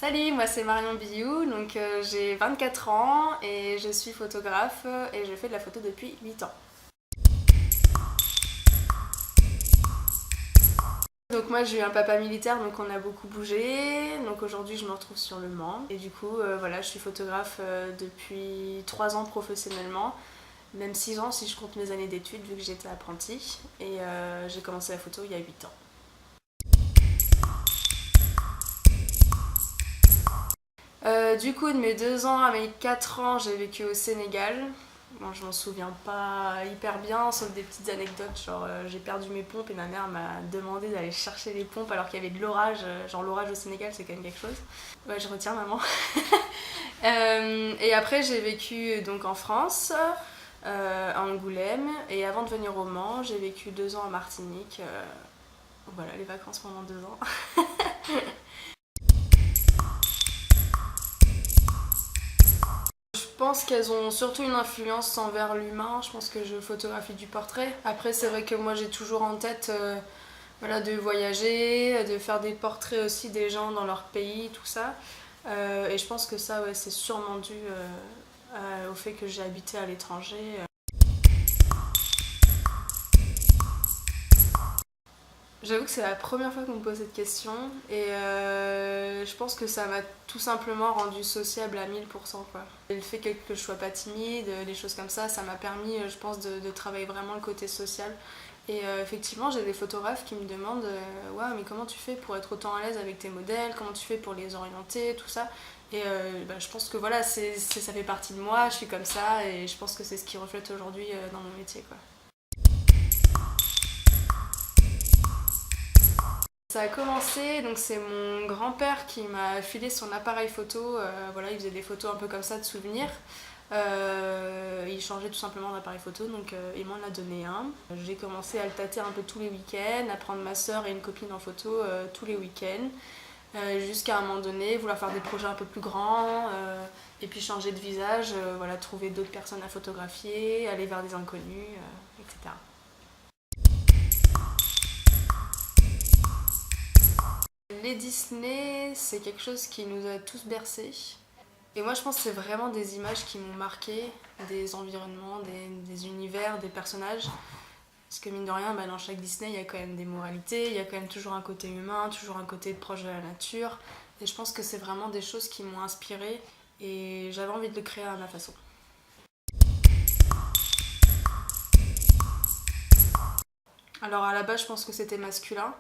Salut, moi c'est Marion Biou, j'ai 24 ans et je suis photographe et je fais de la photo depuis 8 ans. Donc moi j'ai eu un papa militaire donc on a beaucoup bougé, donc aujourd'hui je me retrouve sur le Mans et du coup voilà je suis photographe depuis 3 ans professionnellement, même 6 ans si je compte mes années d'études vu que j'étais apprentie et j'ai commencé la photo il y a 8 ans. Du coup, de mes 2 ans à mes 4 ans, j'ai vécu au Sénégal. Bon, je m'en souviens pas hyper bien, sauf des petites anecdotes, genre j'ai perdu mes pompes et ma mère m'a demandé d'aller chercher les pompes alors qu'il y avait de l'orage. Genre l'orage au Sénégal, c'est quand même quelque chose. Ouais, je retiens maman. Et après, j'ai vécu donc en France, à Angoulême. Et avant de venir au Mans, j'ai vécu 2 ans en Martinique. Voilà, les vacances pendant 2 ans. Je pense qu'elles ont surtout une influence envers l'humain. Je pense que je photographie du portrait. Après, c'est vrai que moi j'ai toujours en tête voilà, de voyager, de faire des portraits aussi des gens dans leur pays, tout ça. Et je pense que ça, ouais, c'est sûrement dû au fait que j'ai habité à l'étranger. J'avoue que c'est la première fois qu'on me pose cette question et je pense que ça m'a tout simplement rendu sociable à 1000% quoi. Et le fait que je sois pas timide, des choses comme ça m'a permis je pense de travailler vraiment le côté social. Et effectivement j'ai des photographes qui me demandent ouais mais comment tu fais pour être autant à l'aise avec tes modèles, comment tu fais pour les orienter, tout ça. Et je pense que voilà, ça fait partie de moi, je suis comme ça et je pense que c'est ce qui reflète aujourd'hui dans mon métier quoi. Ça a commencé, donc c'est mon grand-père qui m'a filé son appareil photo. Voilà, il faisait des photos un peu comme ça de souvenirs. Il changeait tout simplement d'appareil photo, donc il m'en a donné un. J'ai commencé à le tâter un peu tous les week-ends, à prendre ma soeur et une copine en photo tous les week-ends, jusqu'à un moment donné vouloir faire des projets un peu plus grands, et puis changer de visage, voilà, trouver d'autres personnes à photographier, aller vers des inconnus, etc. Les Disney, c'est quelque chose qui nous a tous bercés. Et moi, je pense que c'est vraiment des images qui m'ont marqué, des environnements, des univers, des personnages. Parce que mine de rien, dans chaque Disney, il y a quand même des moralités, il y a quand même toujours un côté humain, toujours un côté proche de la nature. Et je pense que c'est vraiment des choses qui m'ont inspirée et j'avais envie de le créer à ma façon. Alors à la base, je pense que c'était masculin.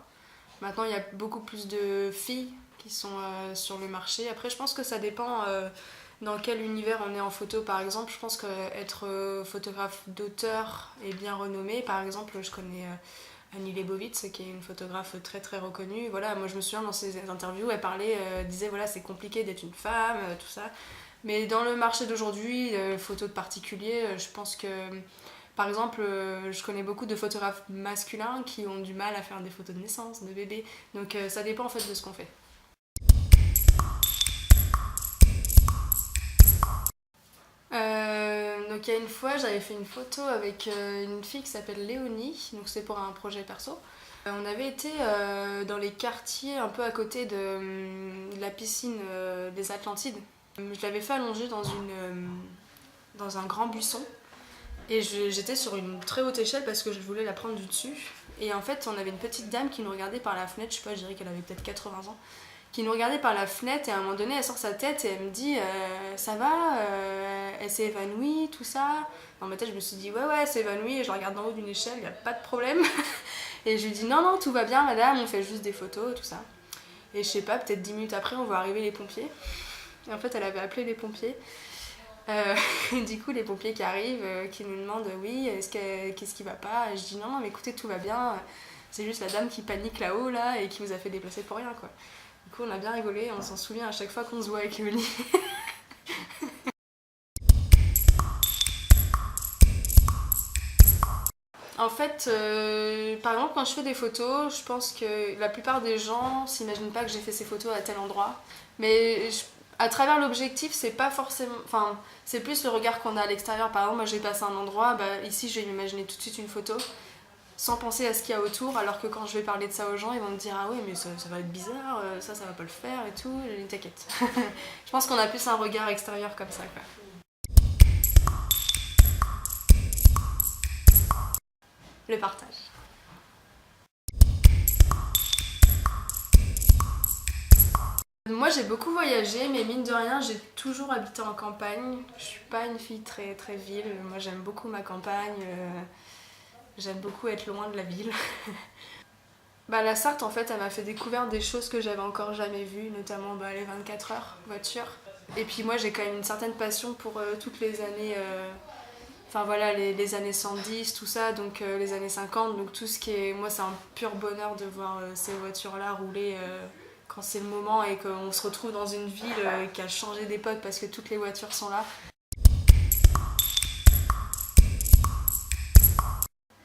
Maintenant, il y a beaucoup plus de filles qui sont sur le marché. Après, je pense que ça dépend dans quel univers on est en photo. Par exemple, je pense qu'être photographe d'auteur et bien renommé, par exemple, je connais Annie Leibovitz, qui est une photographe très très reconnue. Voilà, moi je me souviens dans ses interviews, elle parlait, disait voilà, c'est compliqué d'être une femme, tout ça. Mais dans le marché d'aujourd'hui, photo de particulier, je pense que par exemple, je connais beaucoup de photographes masculins qui ont du mal à faire des photos de naissance, de bébés. Donc ça dépend en fait de ce qu'on fait. Donc il y a une fois, j'avais fait une photo avec une fille qui s'appelle Léonie, donc c'est pour un projet perso. On avait été dans les quartiers un peu à côté de la piscine des Atlantides. Je l'avais fait allonger dans un grand buisson. Et j'étais sur une très haute échelle parce que je voulais la prendre du dessus. Et en fait, on avait une petite dame qui nous regardait par la fenêtre, je sais pas, je dirais qu'elle avait peut-être 80 ans, qui nous regardait par la fenêtre et à un moment donné, elle sort sa tête et elle me dit ça va elle s'est évanouie, tout ça. Dans ma tête, je me suis dit ouais, elle s'est évanouie et je la regarde d'en haut d'une échelle, y a pas de problème. Et je lui dis non, tout va bien, madame, on fait juste des photos, tout ça. Et je sais pas, peut-être 10 minutes après, on voit arriver les pompiers. Et en fait, elle avait appelé les pompiers. Du coup, les pompiers qui arrivent, qui nous demandent oui, qu'est-ce qui va pas. Et je dis non, mais écoutez, tout va bien. C'est juste la dame qui panique là-haut là et qui vous a fait déplacer pour rien quoi. Du coup, on a bien rigolé, on s'en souvient à chaque fois qu'on se voit avec Léonie. En fait, par exemple, quand je fais des photos, je pense que la plupart des gens s'imaginent pas que j'ai fait ces photos à tel endroit. Mais à travers l'objectif, c'est pas forcément. Enfin, c'est plus le regard qu'on a à l'extérieur. Par exemple, moi j'ai passé un endroit, ici je vais m'imaginer tout de suite une photo. sans penser à ce qu'il y a autour, alors que quand je vais parler de ça aux gens, ils vont me dire ah ouais mais ça va être bizarre, ça va pas le faire et tout, t'inquiète. Je pense qu'on a plus un regard extérieur comme ça quoi. Le partage. Moi j'ai beaucoup voyagé, mais mine de rien j'ai toujours habité en campagne. Je suis pas une fille très très ville, moi j'aime beaucoup ma campagne, j'aime beaucoup être loin de la ville. Bah, la Sarthe en fait elle m'a fait découvrir des choses que j'avais encore jamais vues, notamment les 24 heures voiture. Et puis moi j'ai quand même une certaine passion pour toutes les années, enfin voilà les années 110, tout ça, donc les années 50, donc tout ce qui est, moi c'est un pur bonheur de voir ces voitures là rouler quand c'est le moment et qu'on se retrouve dans une ville qui a changé d'époque parce que toutes les voitures sont là.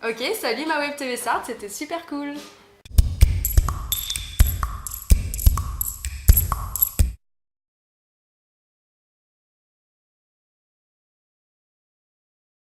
Ok, salut ma Web TV Sarthe, c'était super cool.